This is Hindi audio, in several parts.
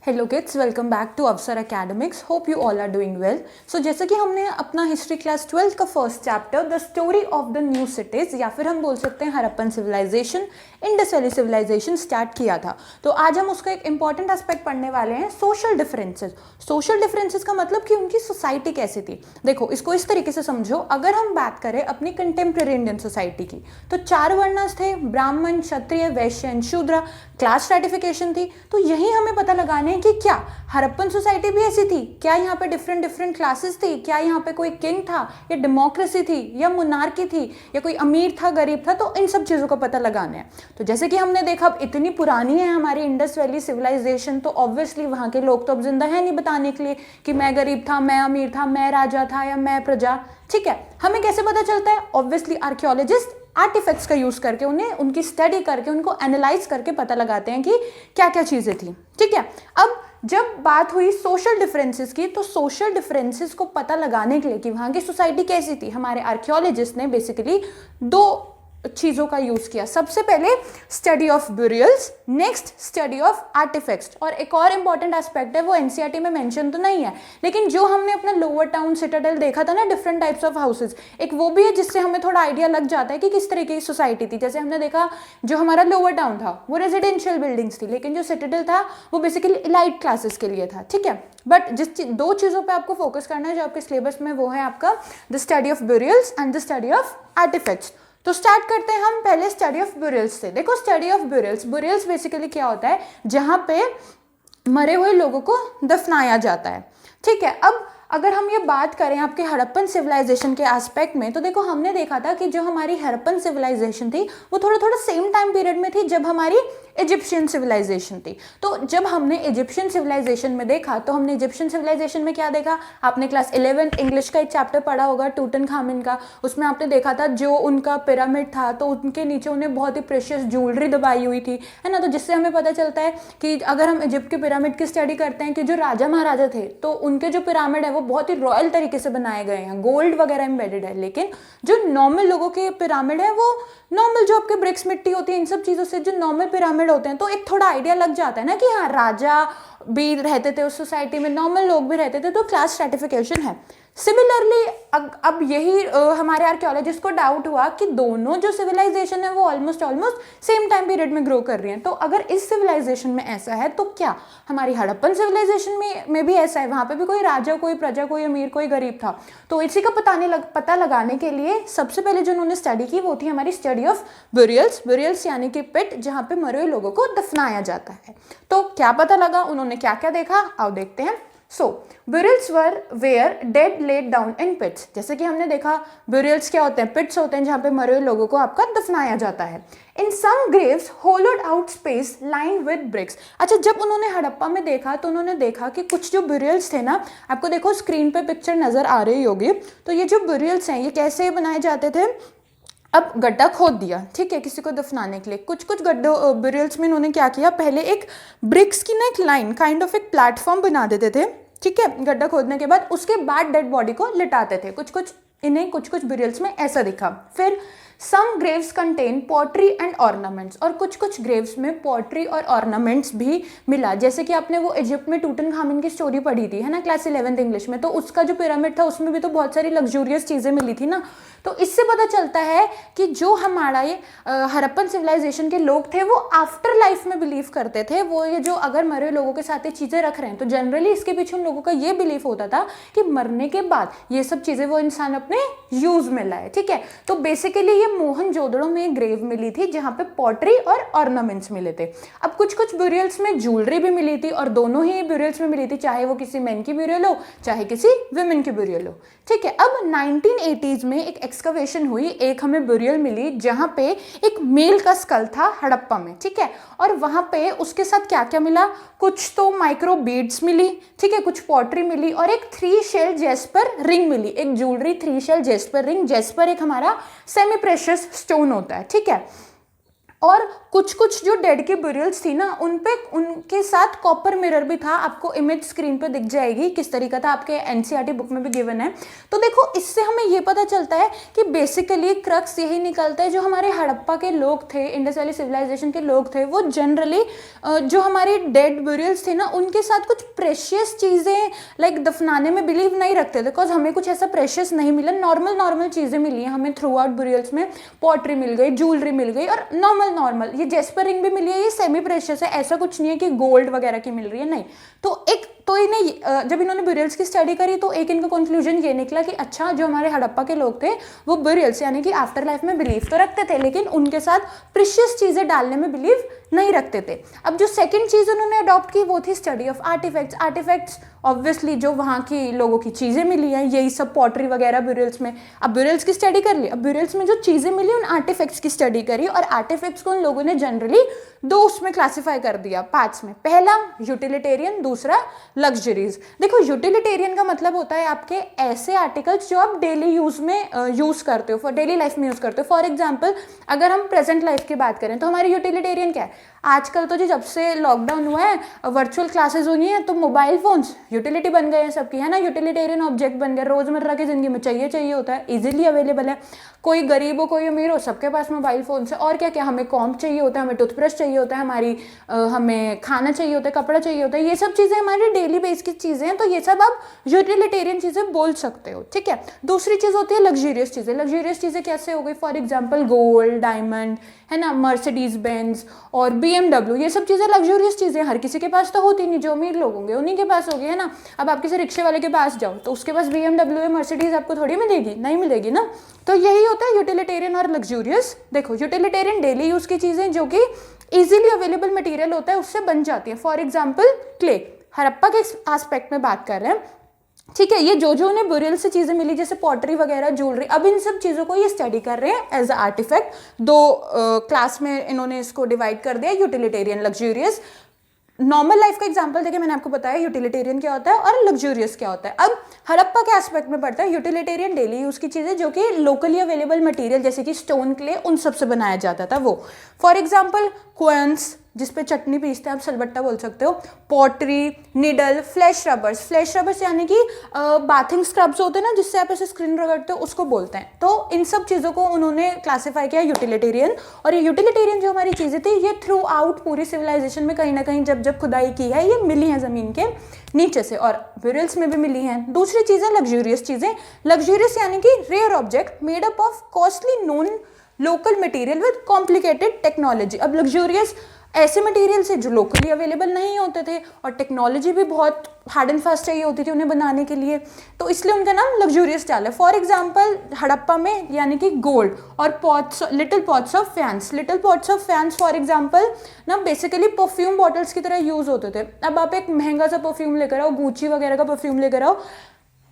Hello kids, welcome back to Avsar academics. Hope you all are doing well. So जैसे कि हमने अपना हिस्ट्री क्लास 12 का first chapter the story of the new cities या फिर हम बोल सकते हैं Harappan civilisation, Indus valley civilisation start किया था। तो आज हम उसका एक इंपॉर्टेंट एस्पेक्ट पढ़ने वाले हैं, सोशल डिफरेंसेस। सोशल डिफरेंसेस का मतलब कि उनकी सोसाइटी कैसी थी। देखो, इसको इस तरीके से समझो, अगर हम बात करें अपनी कंटेम्प्रेरी इंडियन सोसाइटी की तो 4 वर्णस थे, ब्राह्मण, क्षत्रिय, वैश्य एंड शूद्र। क्लास स्ट्रैटिफिकेशन थी। तो यही हमें पता लगाना है कि क्या हड़प्पन सोसाइटी भी ऐसी थी, क्या यहाँ पे डिफरेंट डिफरेंट क्लासेस थी, क्या यहाँ पे कोई किंग था या डेमोक्रेसी थी या मोनार्की थी या कोई अमीर था गरीब था। तो इन सब चीज़ों का पता लगाना है। तो जैसे कि हमने देखा, अब इतनी पुरानी है हमारी इंडस वैली सिविलाइजेशन, तो ऑब्वियसली वहाँ के लोग तो अब जिंदा है नहीं बताने के लिए कि मैं गरीब था, मैं अमीर था, मैं राजा था या मैं प्रजा। ठीक है, हमें कैसे पता चलता है? ऑब्वियसली आर्कियोलॉजिस्ट आर्टिफैक्ट्स का यूज करके, उन्हें उनकी स्टडी करके, उनको एनालाइज करके पता लगाते हैं कि क्या क्या चीजें थी। ठीक है, अब जब बात हुई सोशल डिफरेंसेस की, तो सोशल डिफरेंसेस को पता लगाने के लिए कि वहां की सोसाइटी कैसी थी, हमारे आर्कियोलॉजिस्ट ने बेसिकली 2 चीजों का यूज किया। सबसे पहले study of burials, next study of artifacts. और एक और इंपॉर्टेंट एस्पेक्ट है, वो एनसीईआरटी में मेंशन तो नहीं है, लेकिन जो हमने अपना लोअर टाउन सिटाडेल देखा था ना, डिफरेंट टाइप्स ऑफ हाउसेज, एक वो भी है जिससे हमें थोड़ा आइडिया लग जाता है कि किस तरीके की सोसाइटी थी। जैसे हमने देखा, जो हमारा लोअर टाउन था वो रेजिडेंशियल बिल्डिंग्स थी, लेकिन जो सिटाडेल था वो बेसिकली इलाइट क्लासेस के लिए था। ठीक है, बट जिस 2 चीजों पर आपको फोकस करना है जो आपके सिलेबस में, वो है आपका the study of burials and the study of artifacts. तो स्टार्ट करते हैं हम पहले स्टडी ऑफ ब्यूरियल्स से। देखो, study of burials, burials basically क्या होता है? जहां पे मरे हुए लोगों को दफनाया जाता है। ठीक है, अब अगर हम ये बात करें आपके हड़प्पन सिविलाइजेशन के एस्पेक्ट में, तो देखो हमने देखा था कि जो हमारी हड़प्पन सिविलाइजेशन थी वो थोड़ा थोड़ा सेम टाइम पीरियड में थी जब हमारी इजिप्शियन सिविलाइजेशन थी। तो जब हमने इजिप्शियन सिविलाइजेशन में देखा, तो हमने इजिप्शियन सिविलाइजेशन में क्या देखा? आपने क्लास 11 इंग्लिश का एक चैप्टर पढ़ा होगा, टूटनखामन का। उसमें आपने देखा था जो उनका पिरामिड था, तो उनके नीचे उन्हें बहुत ही प्रेशियस ज्वेलरी दबाई हुई थी, है ना। तो जिससे हमें पता चलता है कि अगर हम इजिप्ट के पिरामिड की स्टडी करते हैं कि जो राजा महाराजा थे, तो उनके जो पिरामिड है वो बहुत ही रॉयल तरीके से बनाए गए हैं, गोल्ड वगैरह एम्बेडेड है। लेकिन जो नॉर्मल लोगों के पिरामिड है, वो नॉर्मल जो आपके ब्रिक्स, मिट्टी होती है, इन सब चीजों से जो नॉर्मल पिरामिड होते हैं, तो एक थोड़ा आइडिया लग जाता है ना कि हाँ, राजा भी रहते थे उस सोसाइटी में, नॉर्मल लोग भी रहते थे, तो क्लास स्ट्रैटिफिकेशन है। सिमिलरली अब यही हमारे आर्कियोलॉजिस्ट को डाउट हुआ कि दोनों जो सिविलाइजेशन है वो ऑलमोस्ट सेम टाइम पीरियड में ग्रो कर रही हैं। तो अगर इस सिविलाइजेशन में ऐसा है, तो क्या हमारी हड़प्पन सिविलाइजेशन में भी ऐसा है? वहां पे भी कोई राजा, कोई प्रजा, कोई अमीर, कोई गरीब था। तो इसी का पता लगाने के लिए सबसे पहले जो उन्होंने स्टडी की वो थी हमारी स्टडी ऑफ ब्यूरियल्स। ब्यूरियल्स यानी कि पिट, जहां पे मरे हुए लोगों को दफनाया जाता है। तो क्या पता लगा, उन्होंने क्या क्या देखा, आओ देखते हैं। सो burials were where dead laid down in pits। जैसे कि हमने देखा, burials क्या होते हैं? पिट्स होते हैं जहां पे मरे हुए लोगों को आपका दफनाया जाता है। In some graves hollowed out space lined with bricks। अच्छा, जब उन्होंने हड़प्पा में देखा, तो उन्होंने देखा कि कुछ जो burials थे ना, आपको देखो स्क्रीन पे पिक्चर नजर आ रही होगी। तो ये जो burials हैं, ये कैसे बनाए जाते थे? अब गड्ढा खोद दिया, ठीक है, किसी को दफनाने के लिए। कुछ कुछ गड्ढों ब्यूरियल्स में इन्होंने क्या किया, पहले एक ब्रिक्स की ना एक लाइन, काइंड ऑफ एक प्लेटफॉर्म बना देते थे। ठीक है, गड्ढा खोदने के बाद उसके बाद डेड बॉडी को लिटाते थे। कुछ कुछ ब्यूरियल्स में ऐसा दिखा। फिर some graves contain pottery and ornaments, और कुछ ग्रेव्स में पॉटरी और ऑर्नामेंट्स भी मिला। जैसे कि आपने वो इजिप्ट में टूटनखामन की स्टोरी पढ़ी थी, है ना, क्लास 11 इंग्लिश में। तो उसका जो पिरामिड था उसमें भी तो बहुत सारी लग्जूरियस चीजें मिली थी ना। तो इससे पता चलता है कि जो हमारा ये हड़प्पन सिविलाइजेशन के लोग थे, वो आफ्टर लाइफ में बिलीव करते थे। वो ये जो अगर मरे हुए लोगों के साथ ये चीजें रख रहे हैं, तो जनरली इसके पीछे उन लोगों का ये बिलीफ होता था कि मरने के बाद ये सब चीजें वो इंसान अपने यूज में लाए। ठीक है, तो बेसिकली ये मोहनजोदड़ो में एक ग्रेव मिली थी जहां पे पॉटरी और ऑर्नामेंट्स मिले थे। अब कुछ ब्यूरियल्स में ज्वेलरी भी मिली थी, और दोनों ही ब्यूरियल्स में मिली थी, चाहे वो किसी मैन की ब्यूरियल हो, चाहे किसी वुमेन की ब्यूरियल हो। ठीक है, अब 1980s में एक एक्सकवेशन हुई, एक हमें ब्यूरियल मिली जहां पे एक मेल का स्कल था हड़प्पा में। ठीक है, और वहां पे उसके साथ क्या क्या मिला? कुछ तो माइक्रो बीड्स मिली, ठीक है, कुछ पॉटरी मिली, और एक 3 शेल जेस्पर रिंग मिली। एक jewellery 3 shell jasper ring. Jasper एक हमारा सेमी प्रेशियस स्टोन होता है। ठीक है, और कुछ कुछ जो डेड की बुरियल्स थी ना उन पे उनके साथ कॉपर मिरर भी था, आपको इमेज स्क्रीन पे दिख जाएगी किस तरीका था, आपके एनसीईआरटी बुक में भी गिवन है। तो देखो इससे हमें ये पता चलता है कि बेसिकली क्रक्स यही निकलता है, जो हमारे हड़प्पा के लोग थे, इंडस वैली सिविलाइजेशन के लोग थे, वो जनरली जो हमारी डेड बुरियल्स थे ना उनके साथ कुछ प्रेशियस चीज़ें लाइक दफनाने में बिलीव नहीं रखते थे, बिकॉज हमें कुछ ऐसा प्रेशियस नहीं मिला, नॉर्मल चीज़ें मिली हैं हमें थ्रू आउट बुरियल्स में, पॉटरी मिल गई, ज्वेलरी मिल गई और नॉर्मल ये जेस्पर रिंग भी मिली है, ये सेमी प्रेशियस है, ऐसा कुछ नहीं है कि गोल्ड वगैरह की मिल रही है, नहीं। तो इन्हें जब इन्होंने बुरियल्स की स्टडी करी तो एक इनका कंक्लूजन ये निकला कि अच्छा जो हमारे हड़प्पा के लोग थे वो बुरियल्स यानी कि आफ्टर लाइफ में बिलीव तो रखते थे, लेकिन उनके साथ प्रेशियस चीज़ें डालने में बिलीव नहीं रखते थे। अब जो सेकंड चीज़ उन्होंने अडॉप्ट की वो थी स्टडी ऑफ आर्टिफैक्ट्स ऑब्वियसली जो वहाँ की लोगों की चीज़ें मिली हैं, यही सब पॉटरी वगैरह बुरियल्स में। अब बुरियल्स की स्टडी कर ली, अब बुरियल्स में जो चीज़ें मिली उन आर्टिफैक्ट्स की स्टडी करी, और आर्टिफैक्ट्स को उन लोगों ने जनरली दो उसमें क्लासीफाई कर दिया पार्ट्स में, पहला यूटिलिटेरियन, दूसरा लग्जरीज। देखो यूटिलिटेरियन का मतलब होता है आपके ऐसे आर्टिकल्स जो आप डेली यूज में यूज़ करते हो, फॉर डेली लाइफ में यूज़ करते हो। फॉर एग्जाम्पल अगर हम प्रेजेंट लाइफ की बात करें तो हमारी यूटिलिटेरियन क्या है, आजकल तो जी जब से लॉकडाउन हुआ है, वर्चुअल क्लासेस हुई हैं, तो मोबाइल फोन्स यूटिलिटी बन गए हैं सबकी, है ना, यूटिलिटेरियन ऑब्जेक्ट बन गए, रोजमर्रा की जिंदगी में चाहिए होता है, इजीली अवेलेबल है, कोई गरीब हो कोई अमीर हो सबके पास मोबाइल फोन है। और क्या क्या हमें कॉम्प चाहिए होता है, हमें टूथब्रश चाहिए होता है, हमें खाना चाहिए होता है, कपड़ा चाहिए होता है, ये सब चीज़ें हमारी डेली बेस की चीज़ें हैं, तो ये सब आप यूटिलिटेरियन चीज़ें बोल सकते हो, ठीक है। दूसरी चीज़ होती है लग्जरियस चीज़ें। लग्जरियस चीज़ें कैसे हो गई, फॉर एग्जाम्पल गोल्ड, डायमंड, है ना, मर्सिडीज बेंज और BMW, ये सब चीज़ें लग्जरियस चीज़ें हर किसी के पास तो होती नहीं, जो अमीर लोग होंगे उन्हीं के पास होगी, है ना। अब आप किसी रिक्शे वाले के पास जाओ तो उसके पास BMW या मर्सिडीज आपको थोड़ी मिलेगी, नहीं मिलेगी ना। तो यही होता है यूटिलिटेरियन और लग्जरियस। देखो यूटिलिटेरियन डेली यूज़ की चीज़ें जो कि इजीली अवेलेबल मटेरियल होता है उससे बन जाती है, फॉर एग्जाम्पल क्ले, हड़प्पा के एस्पेक्ट में बात कर रहे हैं, ठीक है। ये जो उन्हें बुरियल से चीज़ें मिली जैसे पॉटरी वगैरह, ज्वेलरी, अब इन सब चीज़ों को ये स्टडी कर रहे हैं एज अ आर्टिफैक्ट। दो क्लास में इन्होंने इसको डिवाइड कर दिया, यूटिलिटेरियन, लग्जरियस। नॉर्मल लाइफ का एग्जांपल देखिए, मैंने आपको बताया यूटिलिटेरियन क्या होता है और लग्जरियस क्या होता है। अब हड़प्पा के एस्पेक्ट में पड़ता है यूटिलिटेरियन डेली यूज़ की चीज़ें जो कि लोकली अवेलेबल मटेरियल जैसे कि स्टोन, क्ले, उन सब से बनाया जाता था वो। फॉर एग्जाम्पल क्वेंस जिसपे चटनी पीसते हैं, आप सलबट्टा बोल सकते हो, पॉटरी, निडल, फ्लैश रबर्स यानी कि बाथिंग स्क्रब्स होते हैं ना जिससे आप ऐसे स्क्रीन रगड़ते हो, उसको बोलते हैं। तो इन सब चीज़ों को उन्होंने क्लासीफाई किया यूटिलिटेरियन। और ये यूटिलिटेरियन जो हमारी चीज़ें थी ये थ्रू आउट पूरी सिविलाइजेशन में कहीं ना कहीं जब खुदाई की है ये मिली हैं ज़मीन के नीचे से, और बुरियल्स में भी मिली हैं। दूसरी चीज़ है लग्जरियस चीज़ें। लग्जरियस यानी कि rare object made up of costly non local material with complicated technology. अब लग्जरियस ऐसे मटेरियल से जो लोकली अवेलेबल नहीं होते थे और टेक्नोलॉजी भी बहुत हार्ड एंड फास्ट चाहिए होती थी उन्हें बनाने के लिए, तो इसलिए उनका नाम लग्जरियस डाला। फॉर एग्जांपल हड़प्पा में यानी कि गोल्ड और pots, little pots of fans for example ना बेसिकली परफ्यूम बॉटल्स की तरह यूज होते थे। अब आप एक महंगा सा परफ्यूम लेकर आओ, गुची वगैरह का परफ्यूम लेकर आओ,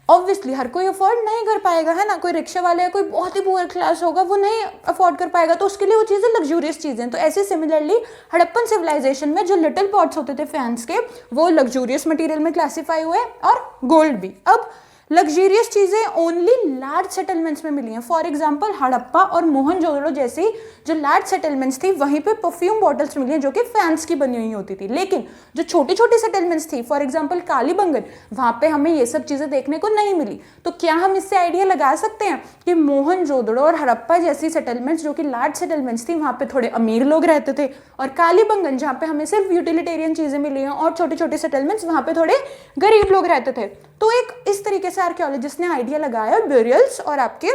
ऑब्वियसली हर कोई अफोर्ड नहीं कर पाएगा, है ना। कोई रिक्शा वाले या कोई बहुत ही पुअर क्लास होगा वो नहीं अफोर्ड कर पाएगा, तो उसके लिए वो चीज़ें लग्जरियस चीज़ें। तो ऐसे सिमिलरली हड़प्पन सिविलाइजेशन में जो लिटिल पॉट्स होते थे फैंस के, वो लग्जरियस मटेरियल में क्लासीफाई हुए, और गोल्ड भी। अब लग्जरियस चीज़ें ओनली लार्ज सेटलमेंट्स में मिली हैं। फॉर एग्जांपल हड़प्पा और मोहनजोदड़ो जैसी जो लार्ज सेटलमेंट्स थी वहीं पे परफ्यूम बॉटल्स मिली हैं जो कि फैंस की बनी हुई होती थी। लेकिन जो छोटी छोटी सेटलमेंट्स थी, फॉर एग्जांपल कालीबंगन, वहाँ पे हमें ये सब चीज़ें देखने को नहीं मिली। तो क्या हम इससे आइडिया लगा सकते हैं कि मोहनजोदड़ो और हड़प्पा जैसी सेटलमेंट्स जो कि लार्ज सेटलमेंट्स थी वहाँ पे थोड़े अमीर लोग रहते थे, और कालीबंगन जहाँ पे हमें सिर्फ यूटिलिटेरियन चीज़ें मिली हैं और छोटे छोटे सेटलमेंट्स वहाँ पे थोड़े गरीब लोग रहते थे। तो एक इस तरीके से आर्कियोलॉजिस्ट ने आइडिया लगाया ब्यूरियल्स और आपके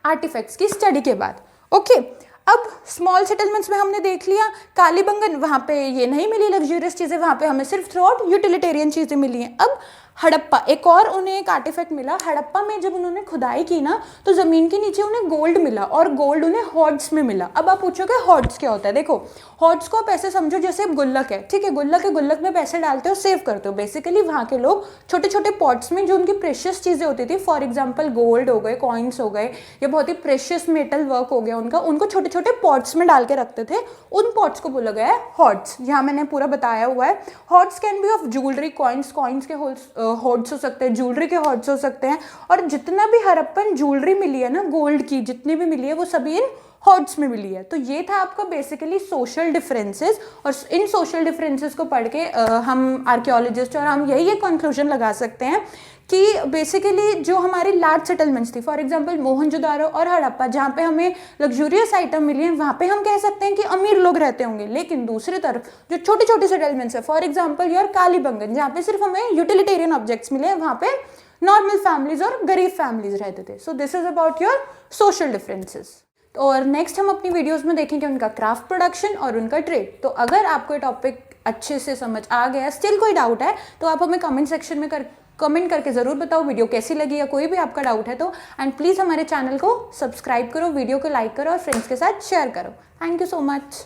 आर्टिफैक्ट्स की स्टडी के बाद। ओके, अब स्मॉल सेटलमेंट्स में हमने देख लिया कालीबंगन, वहाँ पे ये नहीं मिली लग्जरियस चीज़ें, वहाँ पे हमें सिर्फ थ्रू आउट यूटिलिटेरियन चीज़ें मिली हैं। अब हड़प्पा, एक और उन्हें एक आर्टिफैक्ट मिला। हड़प्पा में जब उन्होंने खुदाई की ना तो ज़मीन के नीचे उन्हें गोल्ड मिला, और गोल्ड उन्हें हॉर्ड्स में मिला। अब आप पूछोगे हॉर्ड्स क्या होता है। देखो हॉर्ड्स को आप ऐसे समझो जैसे गुल्लक है, ठीक है, गुल्लक में पैसे डालते हो, सेव करते हो। बेसिकली वहाँ के लोग छोटे छोटे पॉट्स में जो उनकी प्रेशियस चीज़ें होती थी, फॉर एग्जाम्पल गोल्ड हो गए, कॉइन्स हो गए, या बहुत ही प्रेशियस मेटल वर्क हो गया उनको छोटे छोटे पॉट्स में डाल के रखते थे। उन पॉट्स को बोला गया है हॉर्ड्स। यहाँ मैंने पूरा बताया हुआ है। Hoards can be of jewellery, coins के हॉर्ड्स हो सकते हैं, ज्वेलरी के हॉर्ड्स हो सकते हैं, और जितना भी हड़प्पन ज्वेलरी मिली है ना गोल्ड की, जितनी भी मिली है वो सभी इन हॉर्ड्स में मिली है। तो ये था आपका बेसिकली सोशल डिफरेंसेस, और इन सोशल डिफरेंसेस को पढ़ के हम आर्कियोलॉजिस्ट और हम यही एक कंक्लूजन लगा सकते हैं कि बेसिकली जो हमारी लार्ज सेटलमेंट्स थी, फॉर एग्जांपल मोहनजोदारो और हड़प्पा, जहाँ पे हमें लग्जूरियस आइटम मिली हैं, वहाँ पे हम कह सकते हैं कि अमीर लोग रहते होंगे। लेकिन दूसरी तरफ जो छोटी छोटी सेटलमेंट्स है, फॉर एग्जांपल योर कालीबंगन, जहाँ पे सिर्फ हमें यूटिलिटेरियन ऑब्जेक्ट्स मिले हैं, वहाँ पे नॉर्मल फैमिलीज और गरीब फैमिलीज रहते थे। So this is about your social differences. और नेक्स्ट हम अपनी वीडियोस में देखेंगे उनका क्राफ्ट प्रोडक्शन और उनका ट्रेड। तो अगर आपको ये टॉपिक अच्छे से समझ आ गया, स्टिल कोई डाउट है, तो आप हमें कमेंट सेक्शन में कमेंट करके ज़रूर बताओ वीडियो कैसी लगी, या कोई भी आपका डाउट है तो। एंड प्लीज़ हमारे चैनल को सब्सक्राइब करो, वीडियो को लाइक करो और फ्रेंड्स के साथ शेयर करो। Thank you so much.